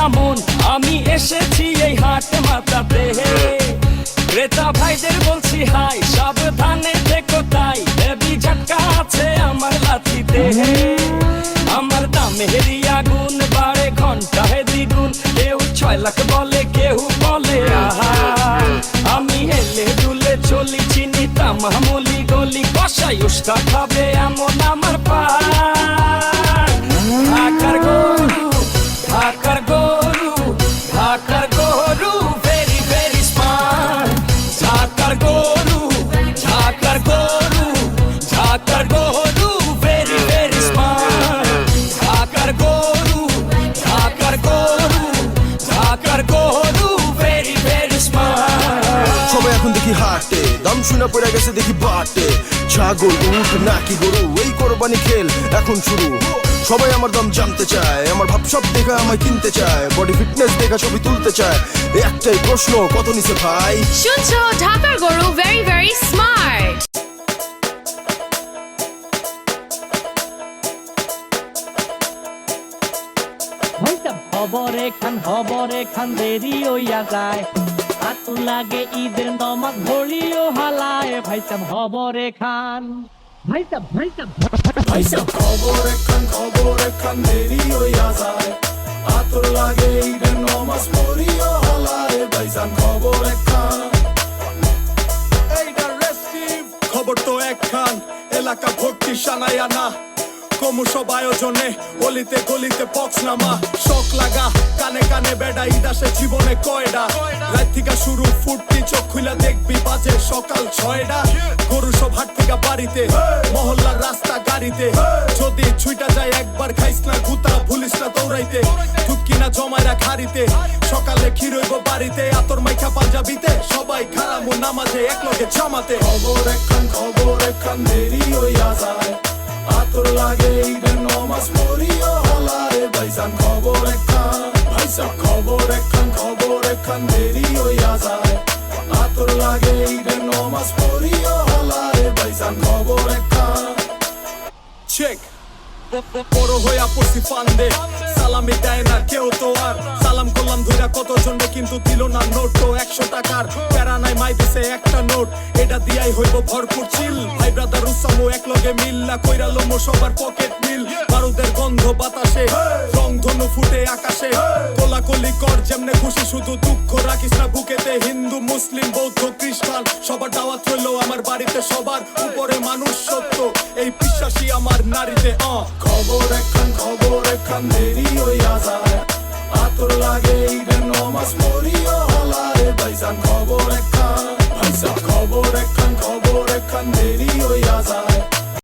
এমন আমি এসেছি এই হাট মাতাতে, ক্রেতা ভাইদের বলছি হাই সাবধানে থেকো তাই, হেভি ঝটকা আছে আমার লাঠিতে। আমার দামেরই আগুন বাড়ে ঘন্টায় দ্বিগুণ, কেউ 6 লাখ বলে কেউ বলে আহা। আমি হেলে দুলে চলি চিনি তামামুলি গলি, কষাই উস্তা খাবে এমন আমার পা। ঢাকার গরু ঢাকার গরু ঢাকার গরু ভেরি ভেরি স্মার্ট। ঢাকার গরু ঢাকার গরু ঢাকার গরু ভেরি ভেরি স্মার্ট। ঢাকার গরু ঢাকার গরু ঢাকার গরু ভেরি ভেরি স্মার্ট। সবাই এখন দেখি হাটে, দাম শুনে পড়ে গেছে দেখি বাটে। ছাগল উঠ নাকি গরু, এই কোরবানি খেল এখন শুরু। সবাই আমার দাম জানতে চায়, আমার ভাব সব দেখা আমায় কিনতে চায়, বডি ফিটনেস দেখা ছবি তুলতে চায়। একটাই প্রশ্ন, কত নিছে ভাই? শুনছো ঢাকার গরু ভেরি ভেরি স্মার্ট। খবরে খান দেরি হইয়া যায়, আতু লাগে ঈদের নমাজ ঘড়িও হালায়। ভাইসাব খবরে খান ভাইসাব খবরে খান দেরি হইয়া যায়, আতর লাগে ঈদের নমাজ পড়িও হালায়। ভাইজান খবরে খান, এইটা রেস্টিভ খবর তো একখান, এলাকা ভর্তি সানায়া না। কমু সব আয়োজনে অলিতে গলিতে পক্স নামা, শখ লাগা কানে কানে বেড়া। ঈদ আসে জীবনে কয়ডা, রাত থেকে শুরু ফুটতি চোখ খুলা দেখবি বাজে সকাল 6টা। গরু সব হাট থেকে বাড়িতে, মহল্লার রাস্তা গাড়িতে। যদি ছুইটা যায় একবার খাইস না গুতা, ভুলিস না দৌড়াইতে। দুধ কিনা জমাইরা খারিতে, সকালে ক্ষীর হইব বাড়িতে। আতর মাইখা পাঞ্জাবিতে, সবাই খারামু নামাজে একলগে জামাতে। খবর একখান দেরি হইয়া যায়, আতর লাগে ঈদের নমাজ পড়িও হালায়। ভাইজান খবর একখান, ভাইসাব খবর একখান দেরি হইয়া যায়, আতর লাগে ঈদের নমাজ পড়িও হালায়। ভাইজান খবর একখান। চেক বড় হইয়া পড়ছি ফান্দে, সালামি দেয় না কেউ তো আর। সালাম করলাম ধইরা কতজনে কিন্তু দিল না নোট। 100 টাকার প্যারা নাই, মাই দিছে একটা নোট, এটা দিয়াই হইব ভরপুর চিল। ভাই ব্রাদার উসামু একলগে মিল না, কইরালো মো সবার পকেট মিল। বারুদের গন্ধ বাতাসে, রং ধনু ফুটে আকাশে। কোলাকুলি কর যেমনে খুশি, শুধু দুঃখ রাখিস না বুকেতে। হিন্দু মুসলিম বৌদ্ধ খ্রিস্টান সবার দাওয়াত হইলো আমার বাড়িতে। সবার উপরে মানুষ সত্য, এই বিশ্বাসী আমার নারীতে। খবর একখান দেরি হইয়া যায়, আতর লাগে ঈদের নমাজ পড়িও হালায়। ভাইজান খবর একখান, ভাইসাব খবর একখান দেরি হইয়া যায়,